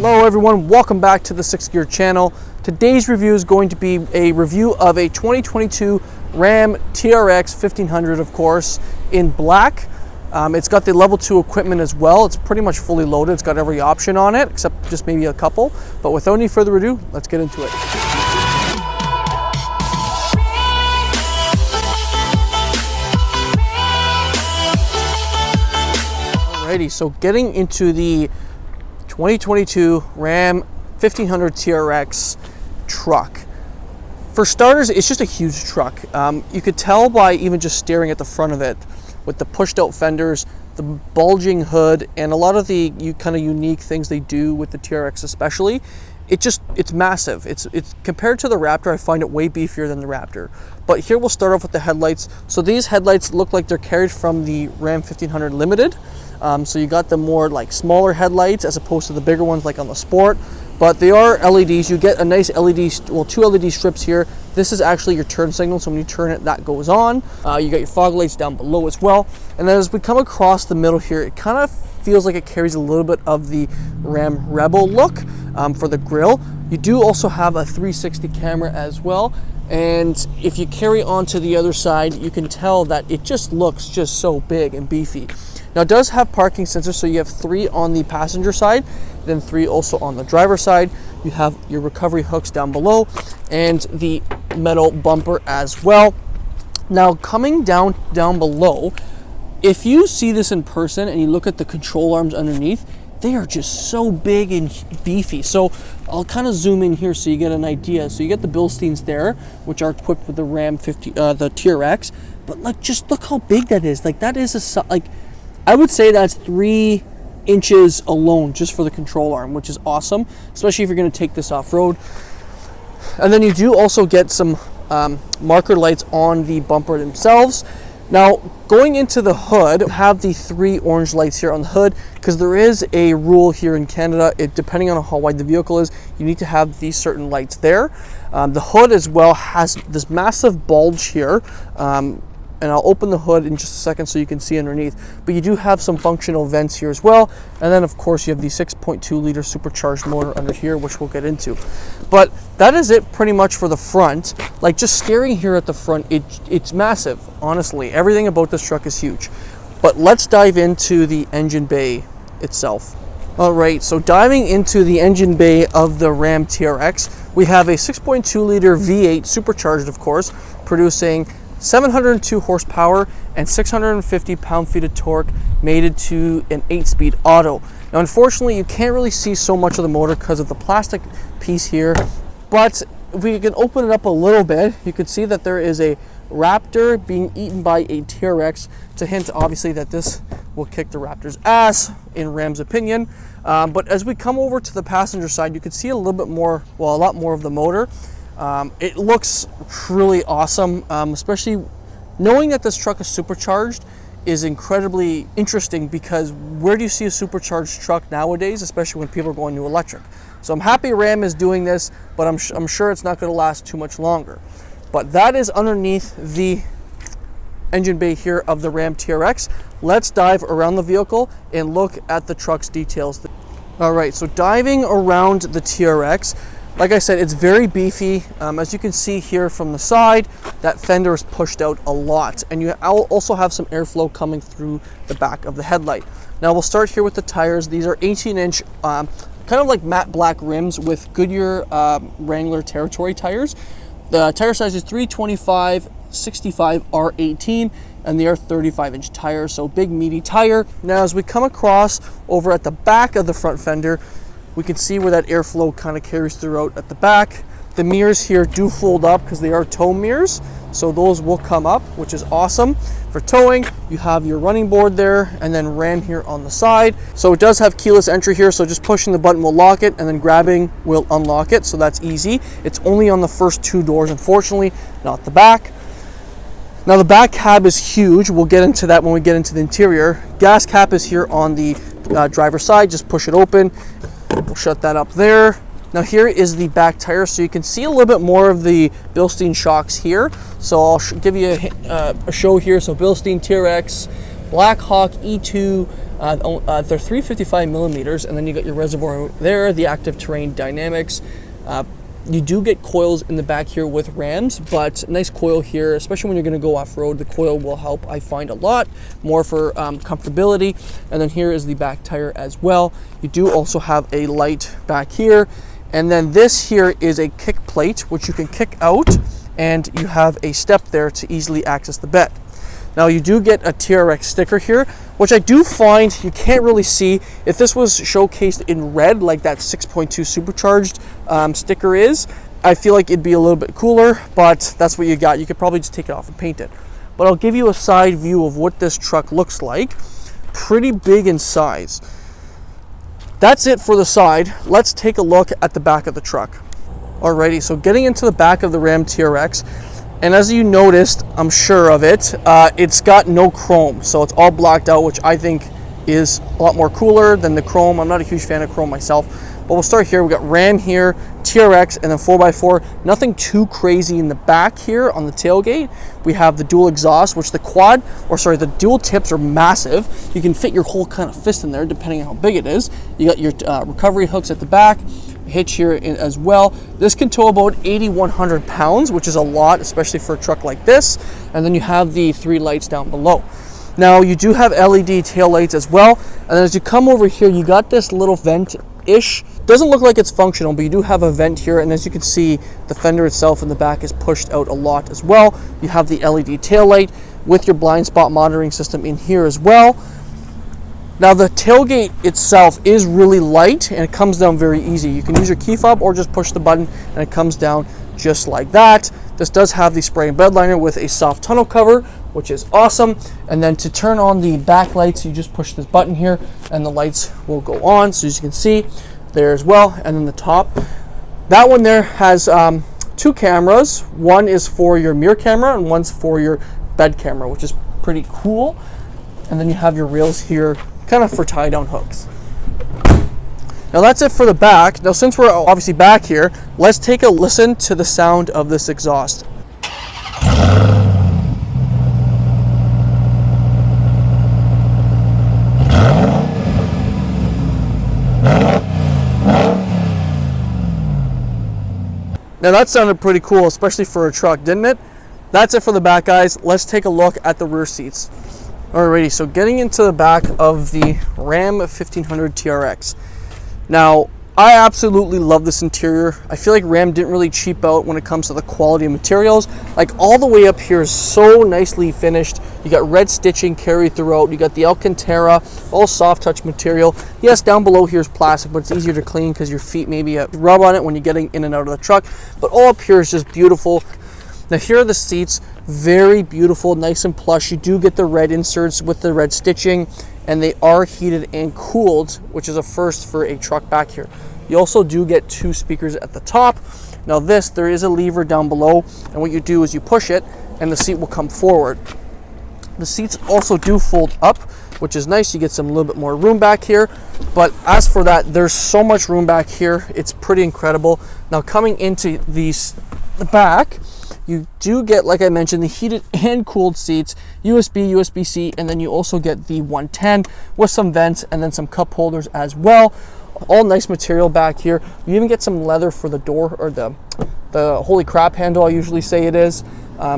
Hello everyone, welcome back to the 6th Gear channel. Today's review is going to be a review of a 2022 Ram TRX 1500, of course, in black. It's got the level 2 equipment as well. It's pretty much fully loaded. It's got every option on it, except just maybe a couple. But without any further ado, let's get into it. Alrighty, so getting into the 2022 Ram 1500 TRX truck. For starters, it's just a huge truck. You could tell by even just staring at the front of it with the pushed out fenders, the bulging hood, and a lot of the kind of unique things they do with the TRX especially. It's massive. It's compared to the Raptor, I find it way beefier than the Raptor. But here we'll start off with the headlights. So these headlights look like they're carried from the Ram 1500 Limited. So you got the more like smaller headlights as opposed to the bigger ones like on the Sport. But they are LEDs. You get a nice LED, well, 2 LED strips here. This is actually your turn signal, so when you turn it, that goes on. You got your fog lights down below as well. And then as we come across the middle here, it kind of feels like it carries a little bit of the Ram Rebel look for the grille. You do also have a 360 camera as well. And if you carry on to the other side, you can tell that it just looks just so big and beefy. Now it does have parking sensors, so you have 3 on the passenger side, then 3 also on the driver's side. You have your recovery hooks down below and the metal bumper as well. Now coming down below, if you see this in person and you look at the control arms underneath, they are just so big and beefy. So I'll kind of zoom in here so you get an idea. So you get the Bilsteins there, which are equipped with the Ram the TRX, but just look how big that is. Like that is I would say that's 3 inches alone just for the control arm, which is awesome, especially if you're going to take this off-road. And then you do also get some marker lights on the bumper themselves. Now, going into the hood, have the 3 orange lights here on the hood, because there is a rule here in Canada, depending on how wide the vehicle is, you need to have these certain lights there. The hood as well has this massive bulge here, and I'll open the hood in just a second so you can see underneath. But you do have some functional vents here as well. And then of course you have the 6.2 liter supercharged motor under here, which we'll get into. But that is it pretty much for the front. Like just staring here at the front, it's massive, honestly. Everything about this truck is huge. But let's dive into the engine bay itself. All right, so diving into the engine bay of the Ram TRX, we have a 6.2 liter V8 supercharged, of course, producing 702 horsepower and 650 pound-feet of torque, mated to an 8-speed auto. Now, unfortunately, you can't really see so much of the motor because of the plastic piece here, but if we can open it up a little bit, you can see that there is a Raptor being eaten by a TRX. It's a hint, obviously, that this will kick the Raptor's ass, in Ram's opinion. But as we come over to the passenger side, you can see a little bit more, well, a lot more of the motor. It looks really awesome, especially knowing that this truck is supercharged is incredibly interesting, because where do you see a supercharged truck nowadays, especially when people are going to electric? So I'm happy Ram is doing this, but I'm sure it's not going to last too much longer. But that is underneath the engine bay here of the Ram TRX. Let's dive around the vehicle and look at the truck's details. All right, so diving around the TRX, like I said, it's very beefy. As you can see here from the side, that fender is pushed out a lot. And you also have some airflow coming through the back of the headlight. Now we'll start here with the tires. These are 18-inch, kind of like matte black rims with Goodyear Wrangler Territory tires. The tire size is 325/65 R18, and they are 35-inch tires, so big meaty tire. Now as we come across over at the back of the front fender, we can see where that airflow kind of carries throughout at the back. The mirrors here do fold up because they are tow mirrors, so those will come up, which is awesome. For towing, you have your running board there, and then Ram here on the side. So it does have keyless entry here, so just pushing the button will lock it, and then grabbing will unlock it, so that's easy. It's only on the first 2 doors, unfortunately, not the back. Now the back cab is huge. We'll get into that when we get into the interior. Gas cap is here on the driver's side. Just push it open. We'll shut that up there. Now here is the back tire, so you can see a little bit more of the Bilstein Shocks here. So I'll give you a show here. So Bilstein TRX Black Hawk E2, they're 355 millimeters, and then you got your reservoir there, the active terrain dynamics. You do get coils in the back here with Rams, but nice coil here, especially when you're going to go off-road. The coil will help, I find, a lot more for comfortability. And then here is the back tire as well. You do also have a light back here. And then this here is a kick plate, which you can kick out, and you have a step there to easily access the bed. Now you do get a TRX sticker here, which I do find you can't really see. If this was showcased in red, like that 6.2 Supercharged sticker is, I feel like it'd be a little bit cooler, but that's what you got. You could probably just take it off and paint it. But I'll give you a side view of what this truck looks like. Pretty big in size. That's it for the side. Let's take a look at the back of the truck. Alrighty, so getting into the back of the Ram TRX, and as you noticed, I'm sure of it, it's got no chrome, so it's all blacked out, which I think is a lot more cooler than the chrome. I'm not a huge fan of chrome myself, but we'll start here. We got Ram here, TRX, and then 4x4. Nothing too crazy in the back here on the tailgate. We have the dual exhaust, which the dual tips are massive. You can fit your whole kind of fist in there, depending on how big it is. You got your recovery hooks at the back. Hitch here as well. This can tow about 8,100 pounds, which is a lot, especially for a truck like this. And then you have the 3 lights down below. Now you do have LED tail lights as well. And then as you come over here, you got this little vent-ish. Doesn't look like it's functional, but you do have a vent here. And as you can see, the fender itself in the back is pushed out a lot as well. You have the LED tail light with your blind spot monitoring system in here as well. Now the tailgate itself is really light and it comes down very easy. You can use your key fob or just push the button and it comes down just like that. This does have the spray and bed liner with a soft tonneau cover, which is awesome. And then to turn on the back lights, you just push this button here and the lights will go on. So as you can see there as well. And then the top, that one there has 2 cameras. One is for your mirror camera and one's for your bed camera, which is pretty cool. And then you have your rails here, kind of for tie down hooks. Now that's it for the back. Now since we're obviously back here, let's take a listen to the sound of this exhaust. Now that sounded pretty cool, especially for a truck, didn't it? That's it for the back, guys. Let's take a look at the rear seats. Alrighty, so getting into the back of the Ram 1500 TRX. Now, I absolutely love this interior. I feel like Ram didn't really cheap out when it comes to the quality of materials. Like all the way up here is so nicely finished. You got red stitching carried throughout. You got the Alcantara, all soft touch material. Yes, down below here is plastic, but it's easier to clean because your feet maybe rub on it when you're getting in and out of the truck. But all up here is just beautiful. Now here are the seats, very beautiful, nice and plush. You do get the red inserts with the red stitching, and they are heated and cooled, which is a first for a truck back here. You also do get 2 speakers at the top. Now there is a lever down below, and what you do is you push it, and the seat will come forward. The seats also do fold up, which is nice. You get some little bit more room back here. But as for that, there's so much room back here. It's pretty incredible. Now coming into the back, you do get, like I mentioned, the heated and cooled seats, USB, USB-C, and then you also get the 110 with some vents and then some cup holders as well. All nice material back here. You even get some leather for the door, or the holy crap handle, I usually say it is.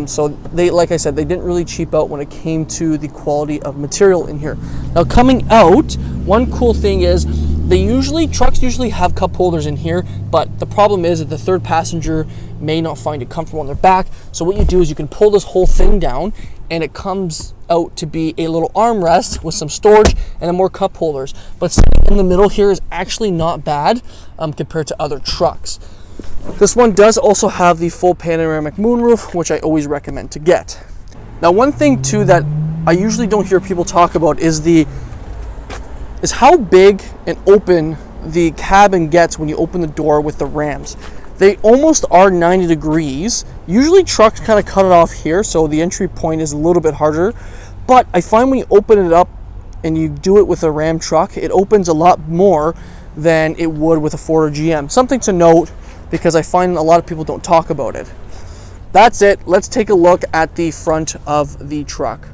So they, like I said, they didn't really cheap out when it came to the quality of material in here. Now coming out, one cool thing is trucks usually have cup holders in here, but the problem is that the third passenger may not find it comfortable on their back. So what you do is you can pull this whole thing down and it comes out to be a little armrest with some storage and then more cup holders. But sitting in the middle here is actually not bad compared to other trucks. This one does also have the full panoramic moonroof, which I always recommend to get. Now one thing too that I usually don't hear people talk about is how big and open the cabin gets when you open the door with the Rams. They almost are 90 degrees. Usually trucks kind of cut it off here, so the entry point is a little bit harder. But I find when you open it up and you do it with a Ram truck, it opens a lot more than it would with a Ford or GM. Something to note, because I find a lot of people don't talk about it. That's it. Let's take a look at the front of the truck.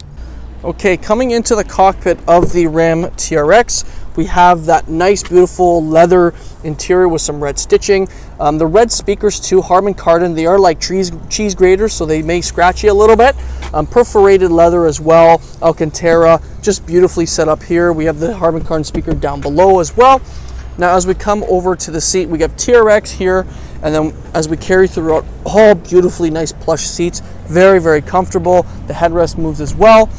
Okay, coming into the cockpit of the Ram TRX, we have that nice, beautiful leather interior with some red stitching. The red speakers too, Harman Kardon, they are like cheese graters, so they may scratch you a little bit. Perforated leather as well, Alcantara, just beautifully set up here. We have the Harman Kardon speaker down below as well. Now as we come over to the seat, we have TRX here, and then as we carry throughout, all beautifully nice plush seats, very, very comfortable. The headrest moves as well.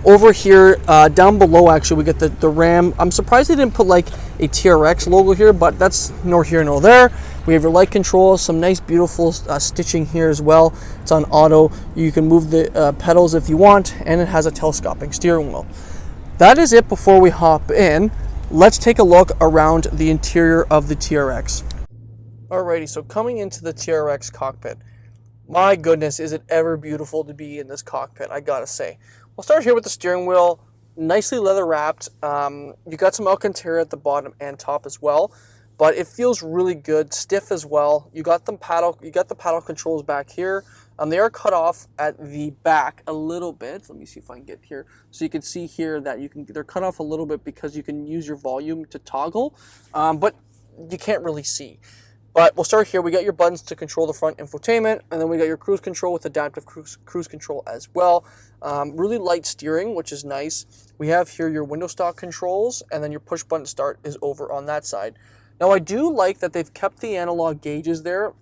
Over here, down below, actually, we get the Ram. I'm surprised they didn't put like a TRX logo here, but that's nor here nor there. We have your light control, some nice, beautiful stitching here as well. It's on auto. You can move the pedals if you want, and it has a telescoping steering wheel. That is it before we hop in. Let's take a look around the interior of the TRX. Alrighty, so coming into the TRX cockpit, my goodness, is it ever beautiful to be in this cockpit, I gotta say. We'll start here with the steering wheel, nicely leather wrapped. You got some Alcantara at the bottom and top as well, but it feels really good, stiff as well. You got the paddle controls back here. They are cut off at the back a little bit. Let me see if I can get here. So you can see here that they're cut off a little bit because you can use your volume to toggle, but you can't really see. But we'll start here. We got your buttons to control the front infotainment, and then we got your cruise control with adaptive cruise control as well. Really light steering, which is nice. We have here your window stop controls, and then your push button start is over on that side. Now I do like that they've kept the analog gauges there.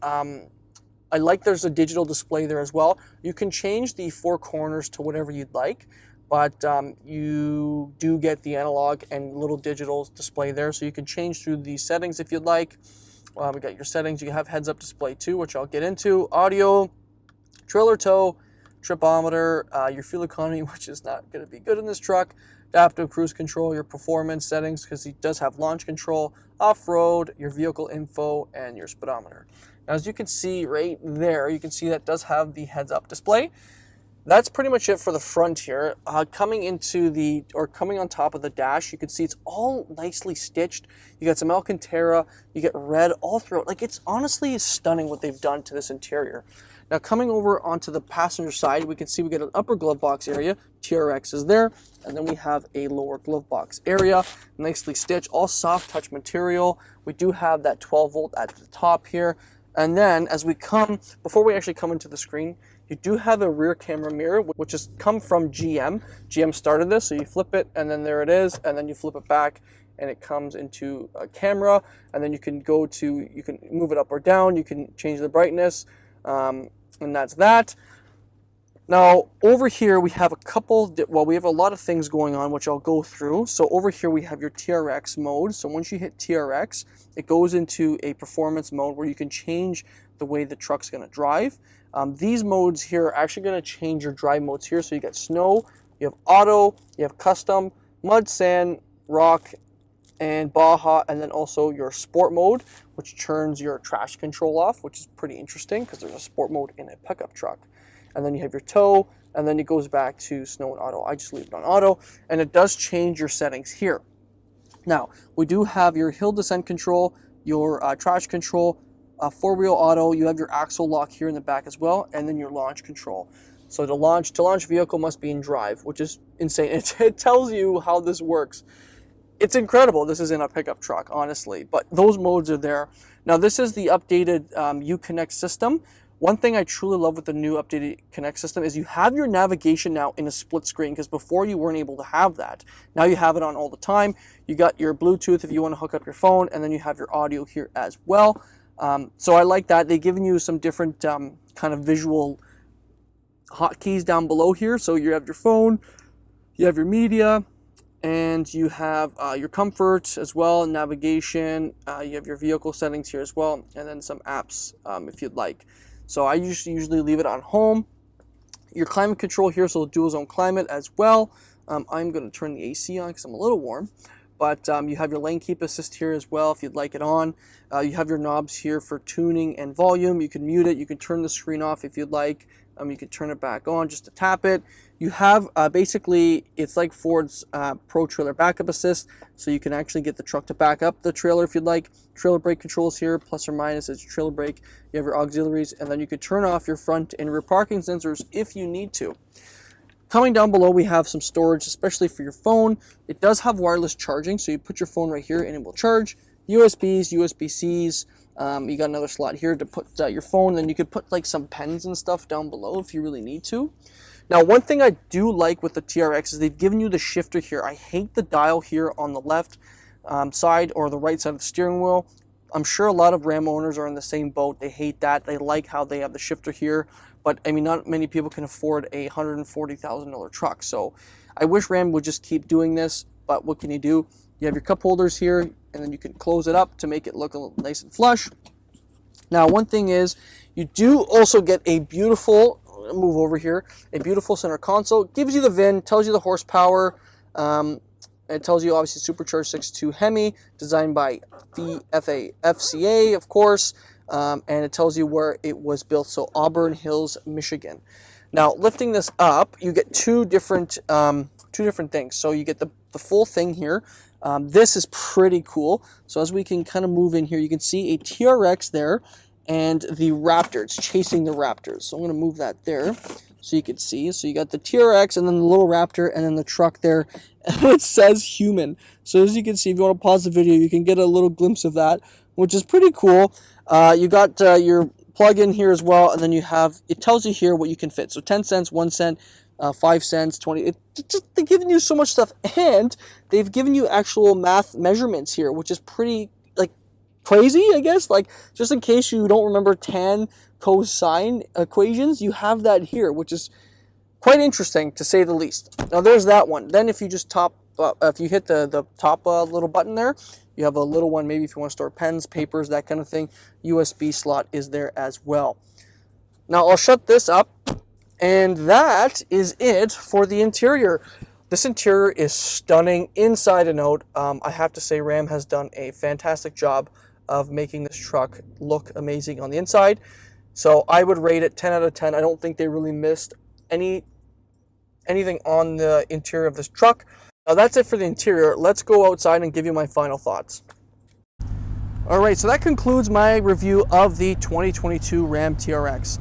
I like there's a digital display there as well. You can change the four corners to whatever you'd like, but you do get the analog and little digital display there, so you can change through the settings if you'd like. We got your settings. You have heads-up display too, which I'll get into. Audio, trailer tow, tripometer, your fuel economy, which is not going to be good in this truck. Adaptive cruise control, your performance settings, because it does have launch control, off-road, your vehicle info, and your speedometer. Now, as you can see right there, you can see that does have the heads-up display. That's pretty much it for the front here. Coming on top of the dash, you can see it's all nicely stitched. You got some Alcantara, you get red all throughout. Like, it's honestly stunning what they've done to this interior. Now, coming over onto the passenger side, we can see we get an upper glove box area. TRX is there, and then we have a lower glove box area, nicely stitched, all soft touch material. We do have that 12 volt at the top here. And then as we before we actually come into the screen, you do have a rear camera mirror, which has come from GM. GM started this, so you flip it, and then there it is, and then you flip it back, and it comes into a camera, and then you can move it up or down, you can change the brightness, and that's that. Now, over here we have we have a lot of things going on, which I'll go through. So over here we have your TRX mode. So once you hit TRX, it goes into a performance mode where you can change the way the truck's going to drive. These modes here are actually going to change your drive modes here. So you got snow, you have auto, you have custom, mud, sand, rock, and Baja, and then also your sport mode, which turns your trash control off, which is pretty interesting because there's a sport mode in a pickup truck. And then you have your tow, and then it goes back to snow and auto. I just leave it on auto, and it does change your settings here. Now, we do have your hill descent control, your trash control, four-wheel auto. You have your axle lock here in the back as well, and then your launch control. So to launch vehicle must be in drive, which is insane. It tells you how this works. It's incredible. This is in a pickup truck, honestly, but those modes are there. Now, this is the updated Uconnect system. One thing I truly love with the new updated Connect system is you have your navigation now in a split screen, because before you weren't able to have that. Now you have it on all the time. You got your Bluetooth if you want to hook up your phone, and then you have your audio here as well. So I like that. They've given you some different kind of visual hotkeys down below here. So you have your phone, you have your media, and you have your comfort as well, navigation. You have your vehicle settings here as well, and then some apps if you'd like. So I usually leave it on home. Your climate control here, so dual zone climate as well. I'm going to turn the AC on because I'm a little warm. But you have your lane keep assist here as well if you'd like it on. You have your knobs here for tuning and volume. You can mute it. You can turn the screen off if you'd like. You can turn it back on just to tap it. You have basically, it's like Ford's Pro Trailer Backup Assist, so you can actually get the truck to back up the trailer if you'd like. Trailer brake controls here, plus or minus is your trailer brake. You have your auxiliaries, and then you can turn off your front and rear parking sensors if you need to. Coming down below, we have some storage, especially for your phone. It does have wireless charging, so you put your phone right here and it will charge. USBs, USB-Cs. You got another slot here to put your phone. Then you could put like some pens and stuff down below if you really need to. Now, one thing I do like with the TRX is they've given you the shifter here. I hate the dial here on the left side or the right side of the steering wheel. I'm sure a lot of Ram owners are in the same boat. They hate that. They like how they have the shifter here. But, I mean, not many people can afford a $140,000 truck. So I wish Ram would just keep doing this. But what can you do? You have your cup holders here, and then you can close it up to make it look nice and flush. Now, one thing is, you do also get a beautiful, move over here, a beautiful center console. It gives you the VIN, tells you the horsepower. It tells you, obviously, Supercharged 6.2 Hemi, designed by FCA, of course. And it tells you where it was built, so Auburn Hills, Michigan. Now, lifting this up, you get two different things. So you get the full thing here. This is pretty cool. So as we can kind of move in here, you can see a TRX there and the Raptor. It's chasing the Raptors. So I'm going to move that there so you can see. So you got the TRX and then the little Raptor and then the truck there. And it says human. So as you can see, if you want to pause the video, you can get a little glimpse of that, which is pretty cool. You got your plug in here as well, and then you have, it tells you here what you can fit. So 10 cents, 1 cent, 5 cents, 20. They're giving you so much stuff, and they've given you actual math measurements here, which is pretty like crazy, I guess. Like, just in case you don't remember tan cosine equations, you have that here, which is quite interesting to say the least. Now there's that one. Then if you just if you hit the top little button there, you have a little one, maybe if you want to store pens, papers, that kind of thing. USB slot is there as well. Now I'll shut this up, and that is it for the interior. This interior is stunning inside and out. I have to say Ram has done a fantastic job of making this truck look amazing on the inside. So I would rate it 10 out of 10. I don't think they really missed anything on the interior of this truck. Now that's it for the interior. Let's go outside and give you my final thoughts. All right, so that concludes my review of the 2022 Ram TRX.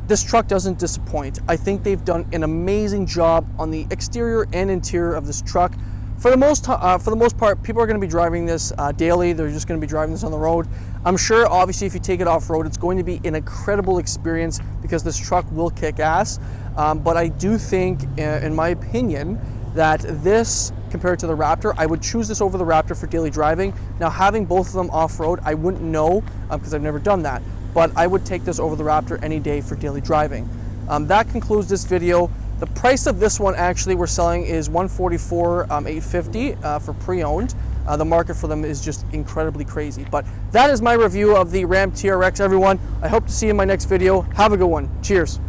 This truck doesn't disappoint. I think they've done an amazing job on the exterior and interior of this truck. For the most part, people are going to be driving this daily. They're just going to be driving this on the road. I'm sure, obviously, if you take it off-road, it's going to be an incredible experience because this truck will kick ass. But I do think, in my opinion, that this, compared to the Raptor, I would choose this over the Raptor for daily driving. Now, having both of them off-road, I wouldn't know because I've never done that. But I would take this over the Raptor any day for daily driving. That concludes this video. The price of this one, actually, we're selling is $144,850 for pre-owned. The market for them is just incredibly crazy. But that is my review of the Ram TRX, everyone. I hope to see you in my next video. Have a good one. Cheers.